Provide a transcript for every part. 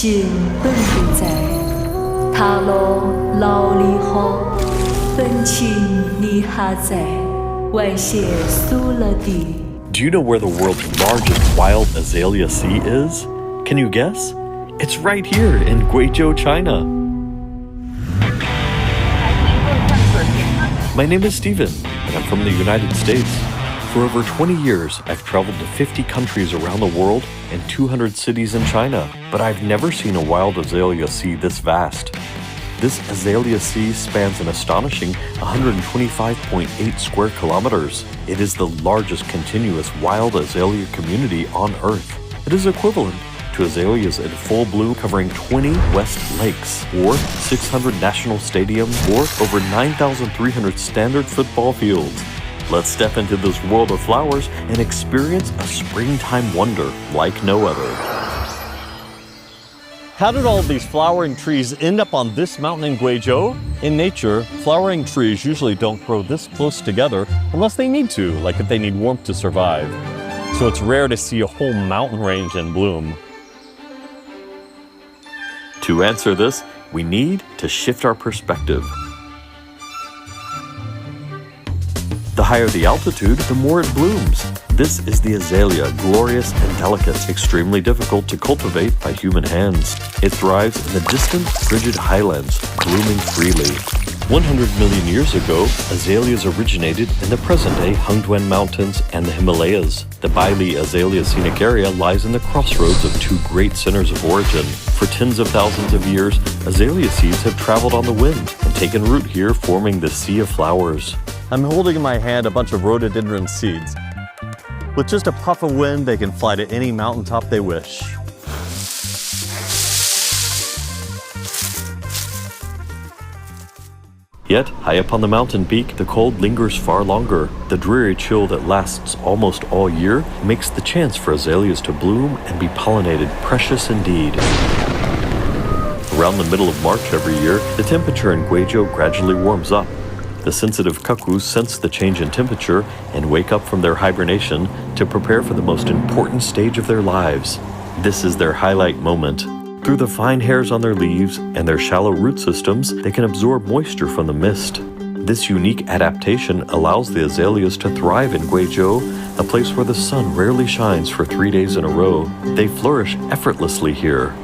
心本不在，他罗老里后，本情你还在，外泄苏了地。Do you know where the world's largest wild azalea sea is? Can you guess? It's right here in Guizhou, China. My name is Steven, and I'm from the United States. For over 20 years, I've traveled to 50 countries around the world and 200 cities in China, but I've never seen a wild azalea sea this vast. This azalea sea spans an astonishing 125.8 square kilometers. It is the largest continuous wild azalea community on Earth. It is equivalent to azaleas in full bloom covering 20 West Lakes, or 600 national stadiums, or over 9,300 standard football fields. Let's step into this world of flowers and experience a springtime wonder like no other. How did all these flowering trees end up on this mountain in Guizhou? In nature, flowering trees usually don't grow this close together unless they need to, like if they need warmth to survive. So it's rare to see a whole mountain range in bloom. To answer this, we need to shift our perspective. The higher the altitude, the more it blooms. This is the azalea, glorious and delicate, extremely difficult to cultivate by human hands. It thrives in the distant, frigid highlands, blooming freely. 100 million years ago, azaleas originated in the present-day Hengduan Mountains and the Himalayas. The Baili Azalea Scenic Area lies in the crossroads of two great centers of origin. For tens of thousands of years, azalea seeds have traveled on the wind and taken root here, forming the Sea of Flowers. I'm holding in my hand a bunch of rhododendron seeds. With just a puff of wind, they can fly to any mountaintop they wish. Yet, high up on the mountain peak, the cold lingers far longer. The dreary chill that lasts almost all year makes the chance for azaleas to bloom and be pollinated precious indeed. Around the middle of March every year, the temperature in Guizhou gradually warms up. The sensitive cuckoos sense the change in temperature and wake up from their hibernation to prepare for the most important stage of their lives. This is their highlight moment. Through the fine hairs on their leaves and their shallow root systems, they can absorb moisture from the mist. This unique adaptation allows the azaleas to thrive in Guizhou, a place where the sun rarely shines for 3 days in a row. They flourish effortlessly here.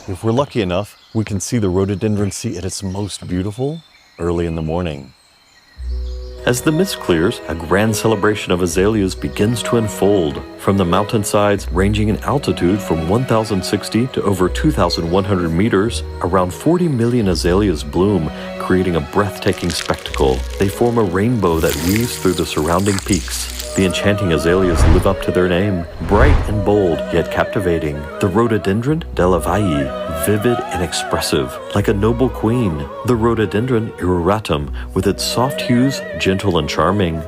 If we're lucky enough, we can see the rhododendron sea at its most beautiful early in the morning. As the mist clears, a grand celebration of azaleas begins to unfold. From the mountainsides ranging in altitude from 1,060 to over 2,100 meters, around 40 million azaleas bloom, creating a breathtaking spectacle. They form a rainbow that weaves through the surrounding peaks. The enchanting azaleas live up to their name, bright and bold, yet captivating. The rhododendron Delavayi, vivid and expressive, like a noble queen. The rhododendron irroratum, with its soft hues, gentle and charming.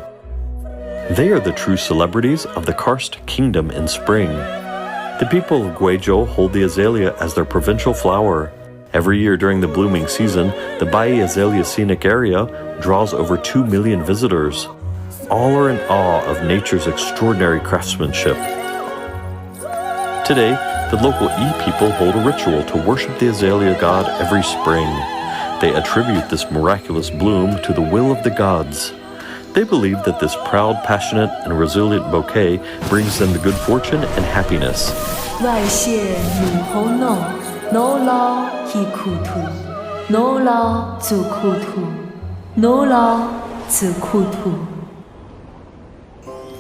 They are the true celebrities of the karst kingdom in spring. The people of Guizhou hold the azalea as their provincial flower. Every year during the blooming season, the Bai Azalea Scenic Area draws over 2 million visitors. All are in awe of nature's extraordinary craftsmanship. Today, the local people hold a ritual to worship the azalea god every spring. They attribute this miraculous bloom to the will of the gods. They believe that this proud, passionate, and resilient bouquet brings them the good fortune and happiness. 外泄怒吼怒，怒老一苦土，怒老自苦土，怒老自苦土。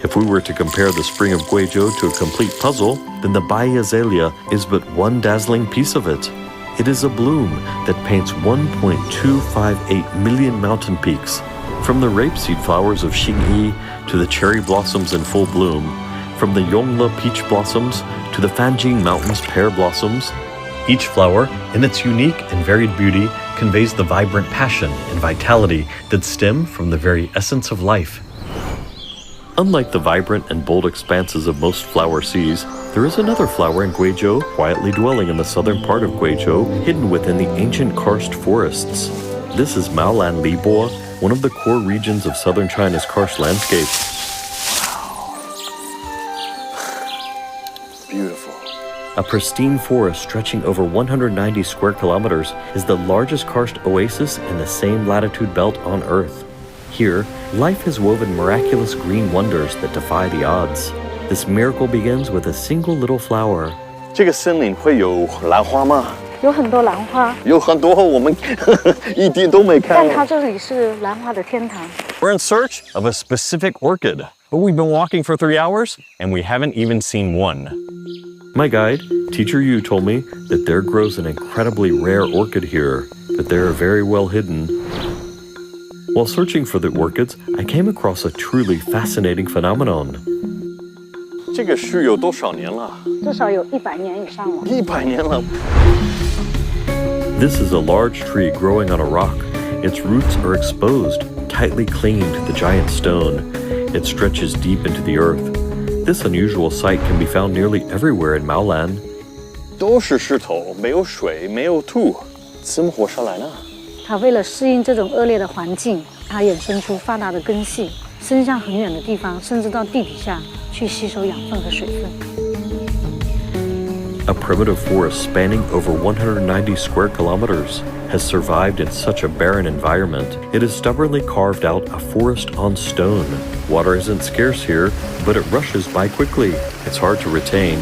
If we were to compare the spring of Guizhou to a complete puzzle, then the Bai Azalea is but one dazzling piece of it. It is a bloom that paints 1.258 million mountain peaks, from the rapeseed flowers of Xingyi to the cherry blossoms in full bloom, from the Yongla peach blossoms to the Fanjing Mountains pear blossoms. Each flower, in its unique and varied beauty, conveys the vibrant passion and vitality that stem from the very essence of life. Unlike the vibrant and bold expanses of most flower seas, there is another flower in Guizhou quietly dwelling in the southern part of Guizhou, hidden within the ancient karst forests. This is Maolan Libo, one of the core regions of southern China's karst landscape. Beautiful. A pristine forest stretching over 190 square kilometers is the largest karst oasis in the same latitude belt on Earth. Here, life has woven miraculous green wonders that defy the odds. This miracle begins with a single little flower. 这个森林会有兰花吗？有很多兰花，有很多，我们一滴都没看过。但它这里是兰花的天堂。 We're in search of a specific orchid, but we've been walking for 3 hours and we haven't even seen one. My guide, Teacher Yu, told me that there grows an incredibly rare orchid here, but they are very well hidden. While searching for the orchids, I came across a truly fascinating phenomenon. 这个树有多少年了？至少有100年以上了。100年了。 This is a large tree growing on a rock. Its roots are exposed, tightly clinging to the giant stone. It stretches deep into the earth. This unusual sight can be found nearly everywhere in Maolan. 都是石头，没有水，没有土，怎么活下来呢？它为了适应这种恶劣的环境，它衍生出发达的根系，伸向很远的地方，甚至到地底下去吸收养分和水分。 A primitive forest spanning over 190 square kilometers has survived in such a barren environment. It has stubbornly carved out a forest on stone. Water isn't scarce here, but it rushes by quickly. It's hard to retain.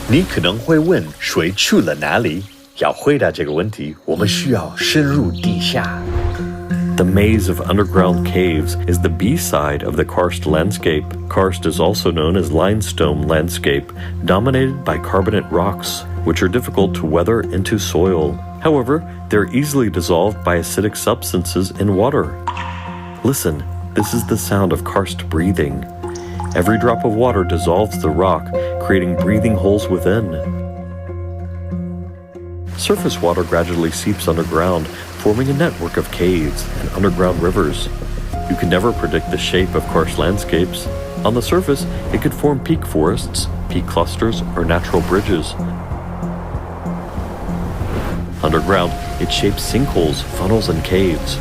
你可能会问水去了哪里？要回答这个问题，我们需要深入地下。 The maze of underground caves is the B-side of the karst landscape. Karst is also known as limestone landscape, dominated by carbonate rocks, which are difficult to weather into soil. However, they're easily dissolved by acidic substances in water. Listen, this is the sound of karst breathing. Every drop of water dissolves the rock, creating breathing holes within. Surface water gradually seeps underground, forming a network of caves and underground rivers. You can never predict the shape of karst landscapes. On the surface, it could form peak forests, peak clusters, or natural bridges. Underground, it shapes sinkholes, funnels, and caves.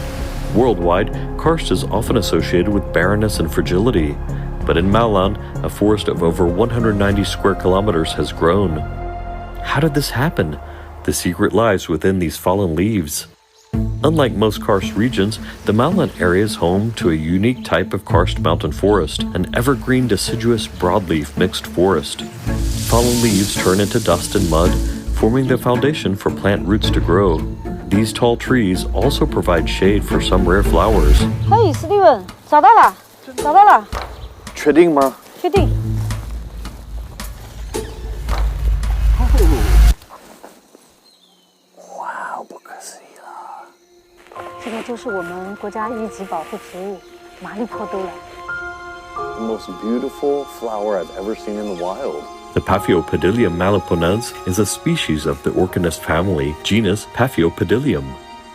Worldwide, karst is often associated with barrenness and fragility. But in Maolan, a forest of over 190 square kilometers has grown. How did this happen? The secret lies within these fallen leaves. Unlike most karst regions, the Maolan area is home to a unique type of karst mountain forest, an evergreen deciduous broadleaf mixed forest. Fallen leaves turn into dust and mud, forming the foundation for plant roots to grow. These tall trees also provide shade for some rare flowers. Hey, Steven， 找到了，找到了，确定吗？确定。哇，不可思议了！这个就是我们国家一级保护植物马利坡兜兰。The most beautiful flower I've ever seen in the wild. The Paphiopedilum malaponens is a species of the Orchidist family, genus Paphiopedilum.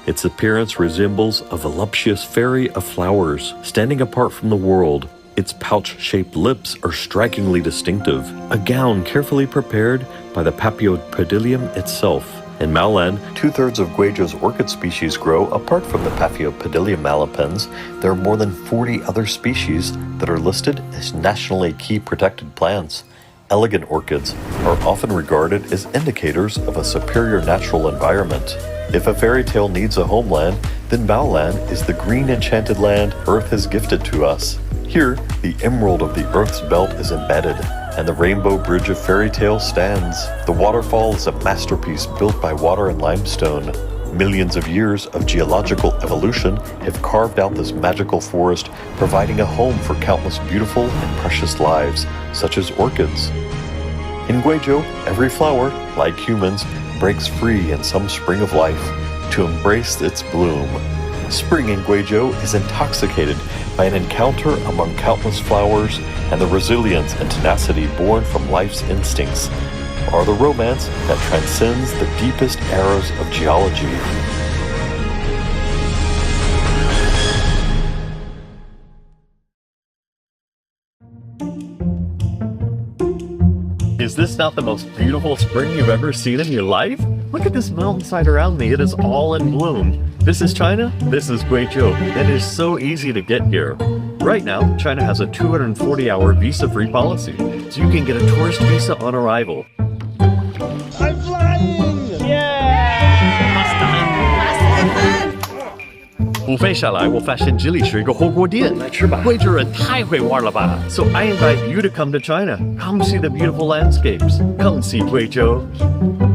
Its appearance resembles a voluptuous fairy of flowers, standing apart from the world. Its pouch-shaped lips are strikingly distinctive, a gown carefully prepared by the Paphiopedilum itself. In Maolan, 2/3 of Guizhou's orchid species grow apart from the Paphiopedilum malapens. There are more than 40 other species that are listed as nationally key protected plants. Elegant orchids are often regarded as indicators of a superior natural environment. If a fairy tale needs a homeland, then Maolan is the green enchanted land Earth has gifted to us. Here, the emerald of the Earth's belt is embedded, and the rainbow bridge of fairy tale stands. The waterfall is a masterpiece built by water and limestone. Millions of years of geological evolution have carved out this magical forest, providing a home for countless beautiful and precious lives, such as orchids. In Guizhou, every flower, like humans, breaks free in some spring of life to embrace its bloom. Spring in Guizhou is intoxicated by an encounter among countless flowers and the resilience and tenacity born from life's instincts, are the romance that transcends the deepest eras of geology. Is this not the most beautiful spring you've ever seen in your life? Look at this mountainside around me. It is all in bloom. This is China. This is Guizhou. It is so easy to get here. Right now, China has a 240-hour visa-free policy, so you can get a tourist visa on arrival. 午饭下来，我发现这里是一个火锅店，来吃吧。贵州人太会玩了吧？So I invite you to come to China. Come see the beautiful landscapes. Come see Guizhou.